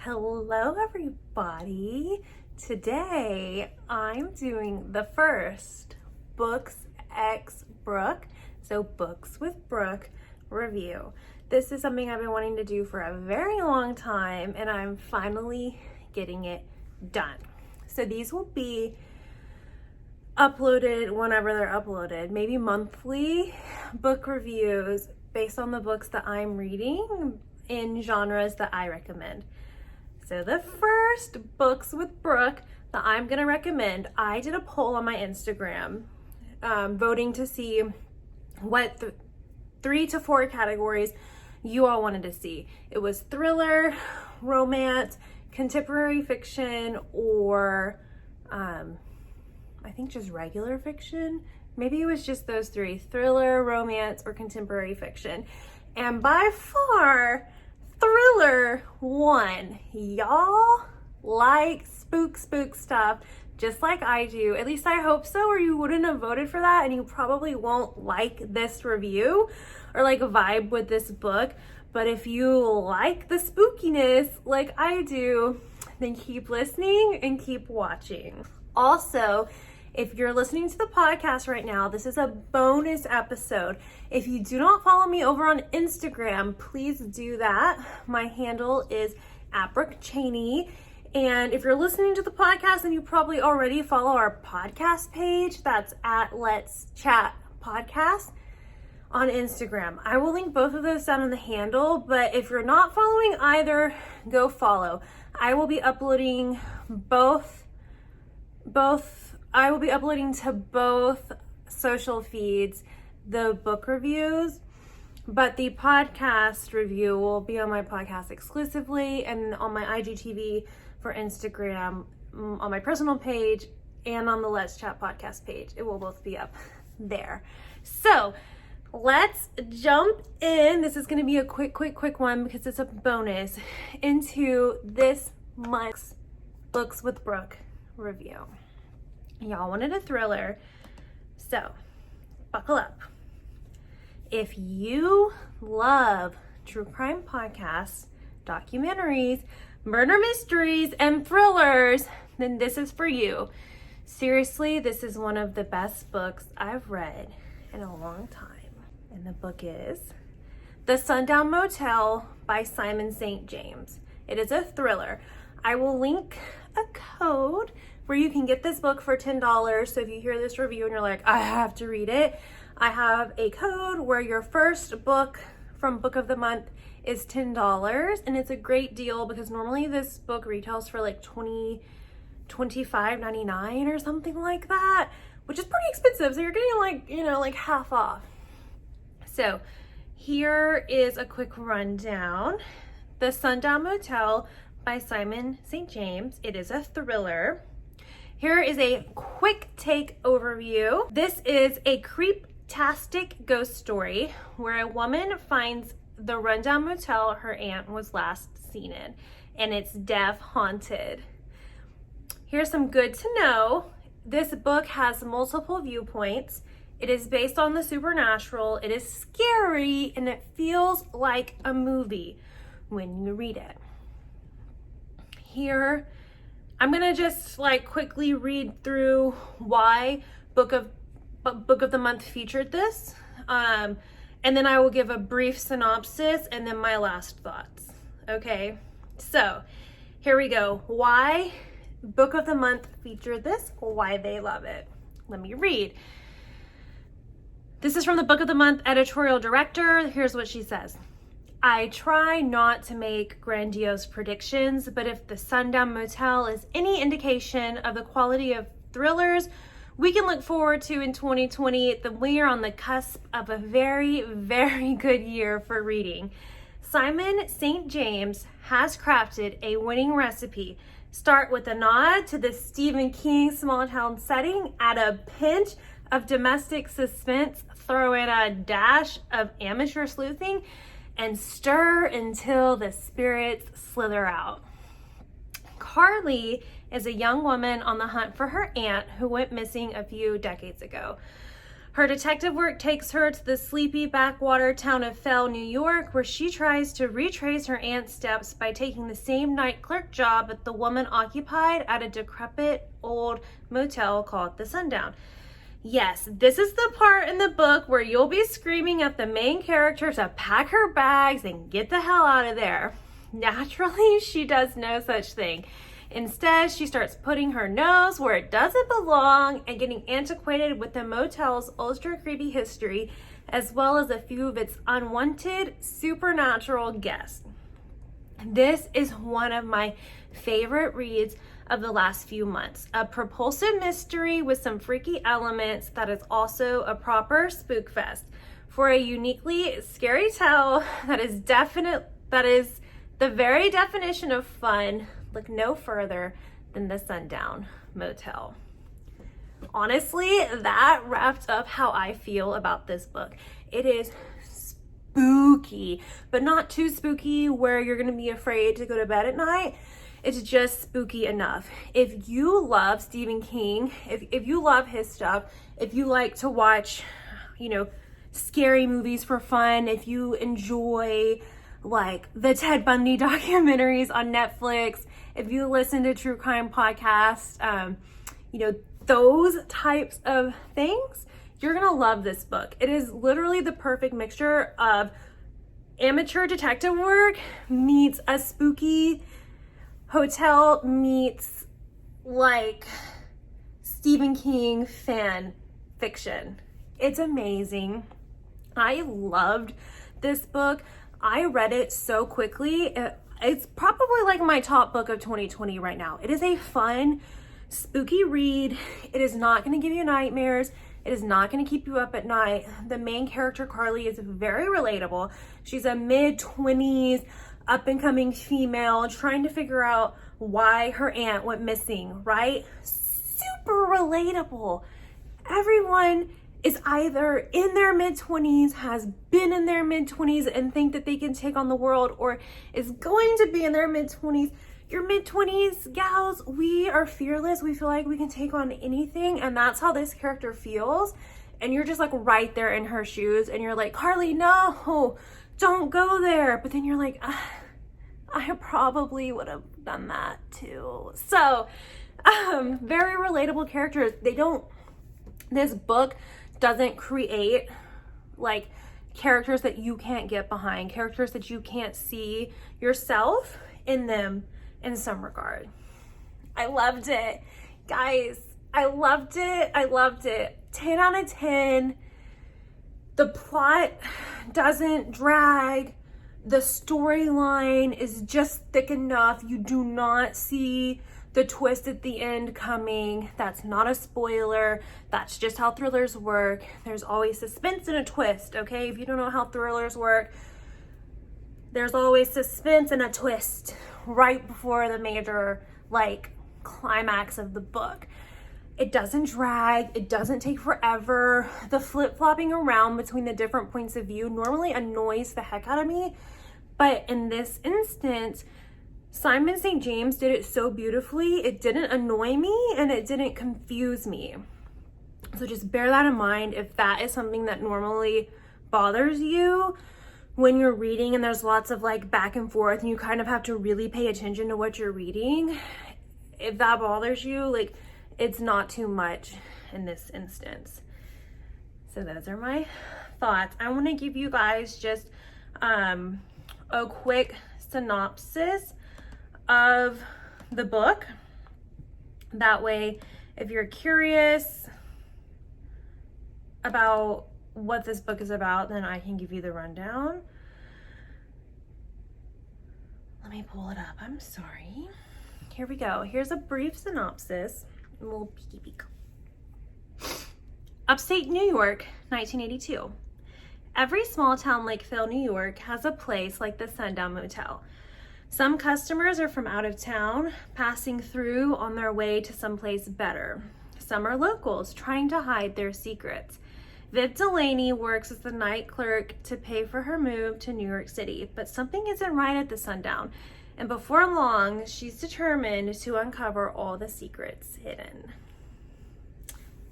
Hello everybody. Today I'm doing the first Books x Brooke, so Books with Brooke review. This is something I've been wanting to do for a very long time and I'm finally getting it done. So these will be uploaded whenever they're uploaded, maybe monthly book reviews based on the books that I'm reading in genres that I recommend. So the first Books with Brooke that I'm gonna recommend, I did a poll on my Instagram, voting to see what 3 to 4 categories you all wanted to see. It was thriller, romance, contemporary fiction, or I think just regular fiction. Maybe it was just those 3, thriller, romance, or contemporary fiction. And by far, thriller won. Y'all like spook stuff just like I do. At least I hope so, or you wouldn't have voted for that and you probably won't like this review or like vibe with this book. But if you like the spookiness like I do, then keep listening and keep watching. Also, if you're listening to the podcast right now, this is a bonus episode. If you do not follow me over on Instagram, please do that. My handle is @BrookeChaney. And if you're listening to the podcast, then you probably already follow our podcast page. That's Let's Chat Podcast on Instagram. I will link both of those down in the handle, but if you're not following either, go follow. I will be uploading I will be uploading to both social feeds the book reviews, but the podcast review will be on my podcast exclusively and on my IGTV for Instagram, on my personal page, and on the Let's Chat podcast page. It will both be up there. So let's jump in. This is going to be a quick one because it's a bonus into this month's Books with Brooke review. Y'all wanted a thriller, so buckle up. If you love true crime podcasts, documentaries, murder mysteries, and thrillers, then this is for you. Seriously, this is one of the best books I've read in a long time. And the book is The Sun Down Motel by Simon St. James. It is a thriller. I will link a code where you can get this book for $10. So if you hear this review and you're like, I have to read it, I have a code where your first book from Book of the Month is $10. And it's a great deal because normally this book retails for like $25.99 or something like that, which is pretty expensive. So you're getting like half off. So here is a quick rundown. The Sun Down Motel by Simon St. James. It is a thriller. Here is a quick take overview. This is a creep-tastic ghost story where a woman finds the rundown motel her aunt was last seen in, and it's death haunted. Here's some good to know. This book has multiple viewpoints. It is based on the supernatural. It is scary, and it feels like a movie when you read it. Here, I'm gonna just quickly read through why Book of the Month featured this, and then I will give a brief synopsis and then my last thoughts. Okay, so here we go. Why Book of the Month featured this, why they love it. Let me read. This is from the Book of the Month editorial director. Here's what she says. I try not to make grandiose predictions, but if the Sun Down Motel is any indication of the quality of thrillers we can look forward to in 2020, then we are on the cusp of a very, very good year for reading. Simon St. James has crafted a winning recipe. Start with a nod to the Stephen King small town setting, add a pinch of domestic suspense, throw in a dash of amateur sleuthing, and stir until the spirits slither out. Carly is a young woman on the hunt for her aunt who went missing a few decades ago. Her detective work takes her to the sleepy backwater town of Fell, New York, where she tries to retrace her aunt's steps by taking the same night clerk job that the woman occupied at a decrepit old motel called the Sun Down. Yes, this is the part in the book where you'll be screaming at the main character to pack her bags and get the hell out of there. Naturally, she does no such thing. Instead, she starts putting her nose where it doesn't belong and getting antiquated with the motel's ultra creepy history, as well as a few of its unwanted supernatural guests. This is one of my favorite reads of the last few months. A propulsive mystery with some freaky elements that is also a proper spook fest. For a uniquely scary tale that is the very definition of fun, look no further than the Sun Down Motel. Honestly, that wrapped up how I feel about this book. It is spooky, but not too spooky where you're gonna be afraid to go to bed at night. It's just spooky enough. If you love Stephen King, if you love his stuff, if you like to watch, scary movies for fun, if you enjoy like the Ted Bundy documentaries on Netflix, if you listen to true crime podcasts, those types of things, you're gonna love this book. It is literally the perfect mixture of amateur detective work meets a spooky hotel meets like Stephen King fan fiction. It's amazing. I loved this book. I read it so quickly. It's probably like my top book of 2020 right now. It is a fun, spooky read. It is not going to give you nightmares. It is not going to keep you up at night. The main character, Carly, is very relatable. She's a mid-20s, up-and-coming female trying to figure out why her aunt went missing, right? Super relatable. Everyone is either in their mid-20s, has been in their mid-20s and think that they can take on the world, or is going to be in their mid-20s. Your mid-20s gals, we are fearless. We feel like we can take on anything, and that's how this character feels. And you're just like right there in her shoes, and you're like, Carly, no, don't go there. But then you're like, I probably would have done that too. So, very relatable characters. This book doesn't create like characters that you can't get behind, characters that you can't see yourself in them in some regard. I loved it. Guys, I loved it. 10 out of 10. The plot doesn't drag. The storyline is just thick enough. You do not see the twist at the end coming. That's not a spoiler. That's just how thrillers work. There's always suspense and a twist, okay? If you don't know how thrillers work, there's always suspense and a twist right before the major, climax of the book. It doesn't drag. It doesn't take forever. The flip-flopping around between the different points of view normally annoys the heck out of me. But in this instance, Simon St. James did it so beautifully. It didn't annoy me and it didn't confuse me. So just bear that in mind if that is something that normally bothers you when you're reading and there's lots of back and forth and you kind of have to really pay attention to what you're reading. If that bothers you, it's not too much in this instance. So those are my thoughts. I want to give you guys just a quick synopsis of the book. That way, if you're curious about what this book is about, then I can give you the rundown. Let me pull it up. I'm sorry. Here we go. Here's a brief synopsis. A little peeky peek. Upstate New York, 1982. Every small town like Phil, New York has a place like the Sun Down Motel. Some customers are from out of town, passing through on their way to someplace better. Some are locals trying to hide their secrets. Viv Delaney works as the night clerk to pay for her move to New York City, but something isn't right at the Sun Down, and before long, she's determined to uncover all the secrets hidden.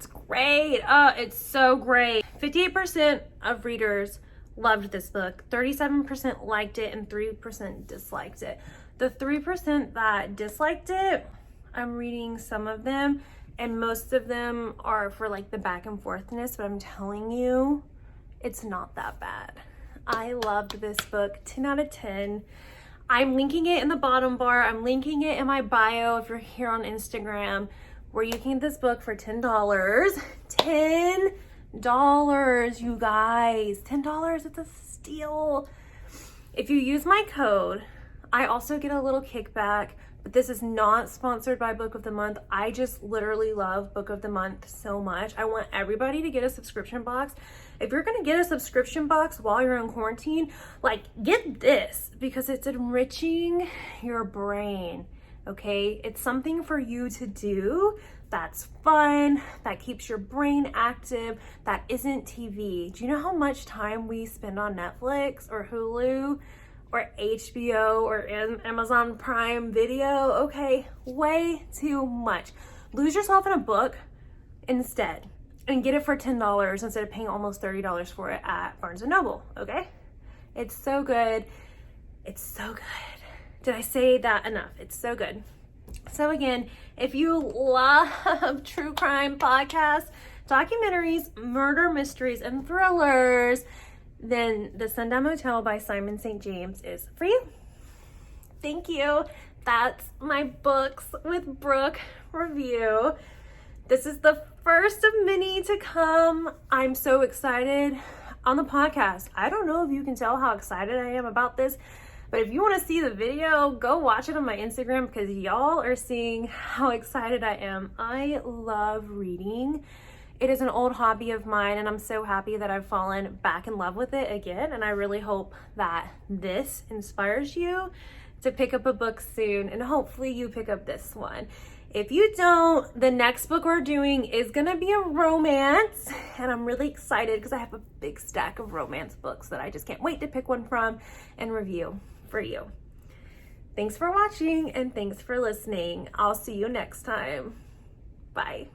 It's great. It's so great. 58% of readers loved this book. 37% liked it and 3% disliked it. The 3% that disliked it, I'm reading some of them, and most of them are for like the back and forthness, but I'm telling you, it's not that bad. I loved this book, 10 out of 10. I'm linking it in the bottom bar. I'm linking it in my bio if you're here on Instagram, where you can get this book for $10. $10, you guys. $10, it's a steal. If you use my code, I also get a little kickback, but this is not sponsored by Book of the Month. I just literally love Book of the Month so much. I want everybody to get a subscription box. If you're gonna get a subscription box while you're in quarantine, like, get this, because it's enriching your brain, okay? It's something for you to do that's fun, that keeps your brain active, that isn't TV. Do you know how much time we spend on Netflix or Hulu or HBO or Amazon Prime Video? Okay, way too much. Lose yourself in a book instead and get it for $10 instead of paying almost $30 for it at Barnes & Noble, okay? It's so good. It's so good. Did I say that enough? It's so good. So again, if you love true crime podcasts, documentaries, murder mysteries, and thrillers, then the Sun Down Motel by Simon St. James is for you. Thank you. That's my books with Brooke review. This is the first of many to come. I'm so excited on the podcast. I don't know if you can tell how excited I am about this, but if you want to see the video, go watch it on my Instagram, because y'all are seeing how excited I am. I love reading. It is an old hobby of mine, and I'm so happy that I've fallen back in love with it again. And I really hope that this inspires you to pick up a book soon, and hopefully you pick up this one. If you don't, the next book we're doing is gonna be a romance, and I'm really excited because I have a big stack of romance books that I just can't wait to pick one from and review for you. Thanks for watching, and thanks for listening. I'll see you next time. Bye.